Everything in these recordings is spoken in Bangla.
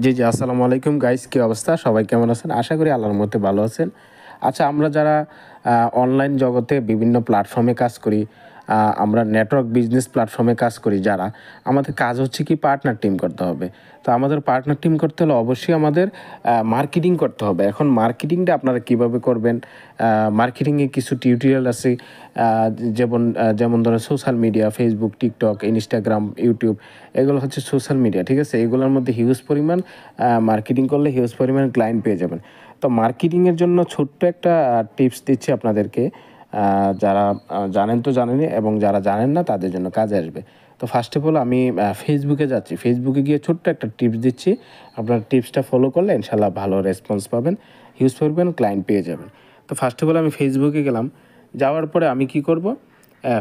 জি, জি। আসসালামু আলাইকুম গাইস, কি অবস্থা? সবাই কেমন আছেন? আশা করি আল্লাহর রহমতে ভালো আছেন। আচ্ছা, আমরা যারা অনলাইন জগতে বিভিন্ন প্ল্যাটফর্মে কাজ করি, আমরা নেটওয়ার্ক বিজনেস প্ল্যাটফর্মে কাজ করি যারা, আমাদের কাজ হচ্ছে কি পার্টনার টিম করতে হবে। তো আমাদের পার্টনার টিম করতে হলে অবশ্যই আমাদের মার্কেটিং করতে হবে। এখন মার্কেটিংটা আপনারা কিভাবে করবেন? মার্কেটিংয়ে কিছু টিউটোরিয়াল আছে, যেমন ধরেন social media, Facebook, TikTok, Instagram, YouTube, এগুলো হচ্ছে সোশ্যাল মিডিয়া, ঠিক আছে? এগুলোর মধ্যে হিউজ পরিমাণ মার্কেটিং করলে হিউজ পরিমাণ ক্লায়েন্ট পেয়ে যাবেন। তো মার্কেটিংয়ের জন্য ছোট্ট একটা টিপস দিচ্ছি আপনাদেরকে, যারা জানেন তো জানেনই, এবং যারা জানেন না তাদের জন্য কাজে আসবে। তো ফার্স্ট অফ অল আমি ফেসবুকে যাচ্ছি। ফেসবুকে গিয়ে ছোট্ট একটা টিপস দিচ্ছি। আপনার টিপসটা ফলো করলে ইনশাআল্লাহ ভালো রেসপন্স পাবেন, হিউজ পরিমাণ ক্লায়েন্ট পেয়ে যাবেন। তো ফার্স্ট অফ অল আমি ফেসবুকে গেলাম। যাওয়ার পরে আমি কি করব?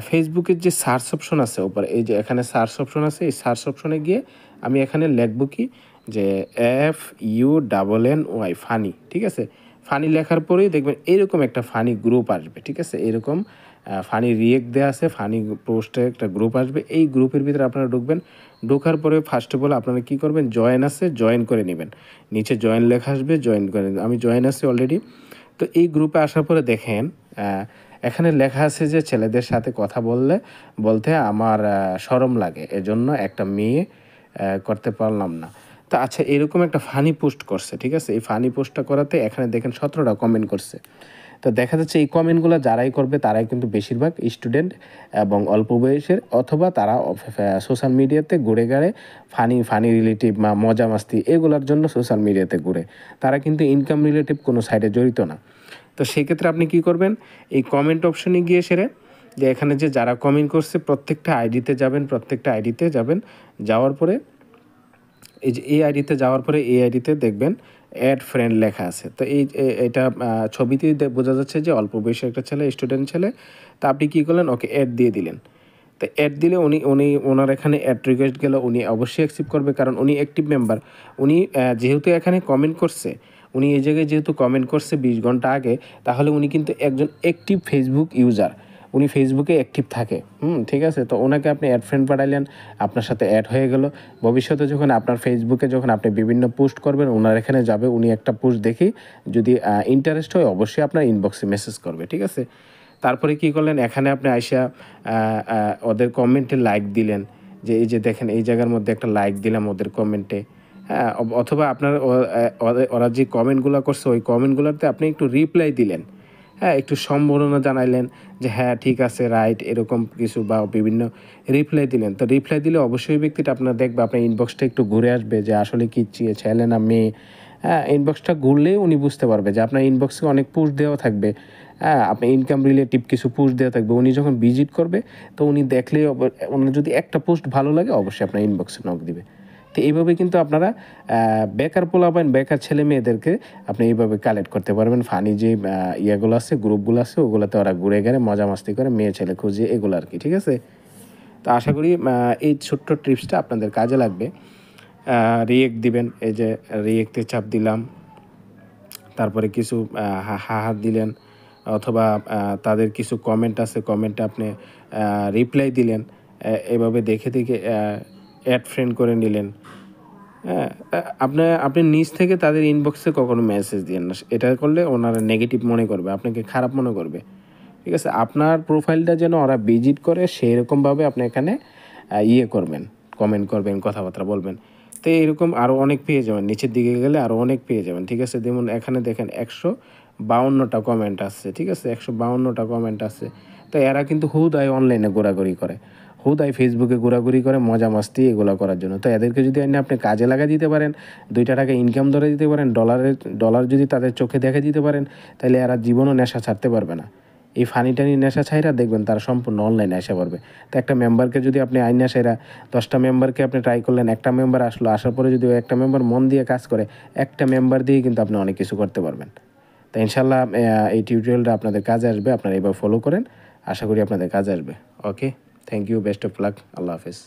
ফেসবুকের যে সার্চ অপশন আছে উপরে, এই যে এখানে সার্চ অপশন আছে, এই সার্চ অপশনে গিয়ে আমি এখানে লিখব কি, যে FUNNY ফানি, ঠিক আছে? ফানি লেখার পরেই দেখবেন এরকম একটা ফানি গ্রুপ আসবে, ঠিক আছে? এরকম ফানি রিয়েক্ট দেওয়া আছে, ফানি পোস্টের একটা গ্রুপ আসবে। এই গ্রুপের ভিতরে আপনারা ঢুকবেন। ঢোকার পরে ফার্স্ট অফ অল আপনারা কী করবেন, জয়েন আছে, জয়েন করে নেবেন। নিচে জয়েন লেখা আসবে, জয়েন করে নেবেন। আমি জয়েন আছি অলরেডি। তো এই গ্রুপে আসার পরে দেখেন এখানে লেখা আছে যে ছেলেদের সাথে কথা বলতে আমার শরম লাগে, এজন্য একটা মেয়ে করতে পারলাম না। তো আচ্ছা, এরকম একটা ফানি পোস্ট করছে, ঠিক আছে? এই ফানি পোস্টটা করাতে এখানে দেখেন 17টা কমেন্ট করছে। তো দেখা যাচ্ছে এই কমেন্টগুলো যারাই করবে তারাই কিন্তু বেশিরভাগ স্টুডেন্ট এবং অল্প বয়সের, অথবা তারা সোশ্যাল মিডিয়াতে ঘুরে ঘাড়ে ফানি রিলেটিভ বা মজা মাস্তি এগুলোর জন্য সোশ্যাল মিডিয়াতে ঘুরে। তারা কিন্তু ইনকাম রিলেটিভ কোনো সাইডে জড়িত না। তো সেক্ষেত্রে আপনি কি করবেন, এই কমেন্ট অপশনে গিয়ে সেরে, যে এখানে যে যারা কমেন্ট করছে প্রত্যেকটা আইডিতে যাবেন। যাওয়ার পরে এই যে এই আইডিতে যাওয়ার পরে এই আইডিতে দেখবেন অ্যাড ফ্রেন্ড লেখা আছে। তো এটা ছবিতেই বোঝা যাচ্ছে যে অল্প বয়সী একটা ছেলে, স্টুডেন্ট ছেলে। তা আপনি কী করলেন, ওকে অ্যাড দিয়ে দিলেন। তো অ্যাড দিলে ওনার এখানে অ্যাড রিকোয়েস্ট গেলে উনি অবশ্যই অ্যাকসেপ্ট করবে, কারণ উনি অ্যাক্টিভ মেম্বার। উনি যেহেতু এখানে কমেন্ট করছে, উনি এই জায়গায় যেহেতু কমেন্ট করছে 20 ঘন্টা আগে, তাহলে উনি কিন্তু একজন অ্যাক্টিভ ফেসবুক ইউজার। উনি ফেসবুকে অ্যাক্টিভ থাকে, ঠিক আছে? তো ওনাকে আপনি অ্যাড ফ্রেন্ড পাঠাইলেন, আপনার সাথে অ্যাড হয়ে গেল। ভবিষ্যতে যখন আপনার ফেসবুকে যখন আপনি বিভিন্ন পোস্ট করবেন, ওনার এখানে যাবে, উনি একটা পোস্ট দেখি যদি ইন্টারেস্ট হয় অবশ্যই আপনার ইনবক্সে মেসেজ করবে, ঠিক আছে? তারপরে কি করলেন, এখানে আপনি আইসা ওদের কমেন্টে লাইক দিলেন, যে এই যে দেখেন এই জায়গার মধ্যে একটা লাইক দিলাম ওদের কমেন্টে, হ্যাঁ? অথবা আপনার ওরা যে কমেন্টগুলো করছে ওই কমেন্টগুলোতে আপনি একটু রিপ্লাই দিলেন, হ্যাঁ? একটু সম্বোধনা জানাইলেন যে হ্যাঁ ঠিক আছে, রাইট, এরকম কিছু, বা বিভিন্ন রিপ্লাই দিলেন। তো রিপ্লাই দিলে অবশ্যই ব্যক্তিটা আপনার দেখবে, আপনার ইনবক্সটা একটু ঘুরে আসবে যে আসলে কি ছেলে না মেয়ে। হ্যাঁ, ইনবক্সটা ঘুরলেই উনি বুঝতে পারবে যে আপনার ইনবক্সে অনেক পোস্ট দেওয়া থাকবে। হ্যাঁ, আপনার ইনকাম রিলেটিভ কিছু পোস্ট দেওয়া থাকবে। উনি যখন ভিজিট করবে, তো উনি দেখলেই ওনার যদি একটা পোস্ট ভালো লাগে অবশ্যই আপনার ইনবক্সে নক দিবে। তো এইভাবে কিন্তু আপনারা বেকার পোলাপান, বেকার ছেলে মেয়েদেরকে আপনি এইভাবে কালেক্ট করতে পারবেন। ফানি যে ইয়েগুলো আছে, গ্রুপগুলো আছে, ওগুলোতে ওরা ঘুরে গেলে মজা মাস্তি করে, মেয়ে ছেলে খুঁজে, এগুলো আর কি, ঠিক আছে? তো আশা করি এই ছোট্ট টিপসটা আপনাদের কাজে লাগবে। রিয়েক্ট দিবেন, এই যে রিয়েক্টে চাপ দিলাম, তারপরে কিছু হা দিলেন, অথবা তাদের কিছু কমেন্ট আছে, কমেন্টে আপনি রিপ্লাই দিলেন। এভাবে দেখে অ্যাড ফ্রেন্ড করে নিলেন। হ্যাঁ, আপনি নিজ থেকে তাদের ইনবক্সে কখনো মেসেজ দিয়েন না। এটা করলে ওনারা নেগেটিভ মনে করবে, আপনাকে খারাপ মনে করবে, ঠিক আছে? আপনার প্রোফাইলটা যেন ওরা ভিজিট করে সেইরকমভাবে আপনি এখানে করবেন, কমেন্ট করবেন, কথাবার্তা বলবেন। তো এরকম আরও অনেক পেয়ে যাবেন, নিচের দিকে গেলে আরও অনেক পেয়ে যাবেন, ঠিক আছে? যেমন এখানে দেখেন 152টা কমেন্ট আসছে, ঠিক আছে? 152টা কমেন্ট আছে। তো এরা কিন্তু হুদায় অনলাইনে ঘোরাঘুরি করে, হুদায় ফেসবুকে ঘোরাঘুরি করে মজা মাস্তি এগুলো করার জন্য। তো এদেরকে যদি আপনি কাজে লাগা দিতে পারেন, 2টা টাকা ইনকাম ধরে দিতে পারেন, ডলার যদি তাদের চোখে দেখে দিতে পারেন, তাহলে এরা জীবনও নেশা ছাড়তে পারবে না। এই ফানি টানি নেশা ছাইরা দেখবেন তারা সম্পূর্ণ অনলাইনে আসা পারবে। তো একটা মেম্বারকে যদি আপনি আইনা সাইরা 10টা মেম্বারকে আপনি ট্রাই করলেন, একটা মেম্বার আসলো, আসার পরে যদি ওই একটা মেম্বার মন দিয়ে কাজ করে, একটা মেম্বার দিয়ে কিন্তু আপনি অনেক কিছু করতে পারবেন। তো ইনশাল্লাহ এই টিউটোরিয়ালটা আপনাদের কাজে আসবে, আপনারা এবার ফলো করেন, আশা করি আপনাদের কাজে আসবে। Okay, thank you, best of luck, আল্লাহ হাফেজ।